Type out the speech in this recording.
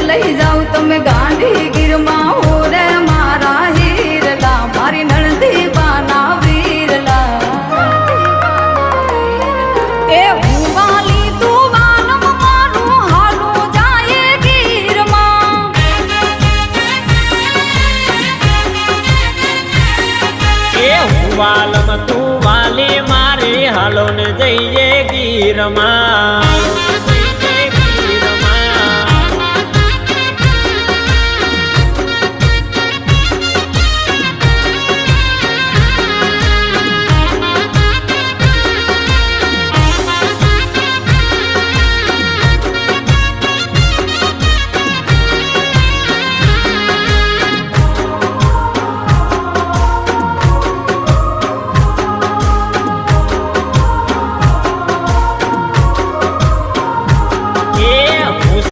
લઈ જાવ તમે ગાંધી ગીરમાં હો રે મારા હીરલા મારી નણંદી બાના વીરલા એ હું વાલી તું વાલમ મારું હાલું જાય ગીરમાં એ હું વાલમ તું વાલી મારી હાલો ને જઈએ ગીરમાં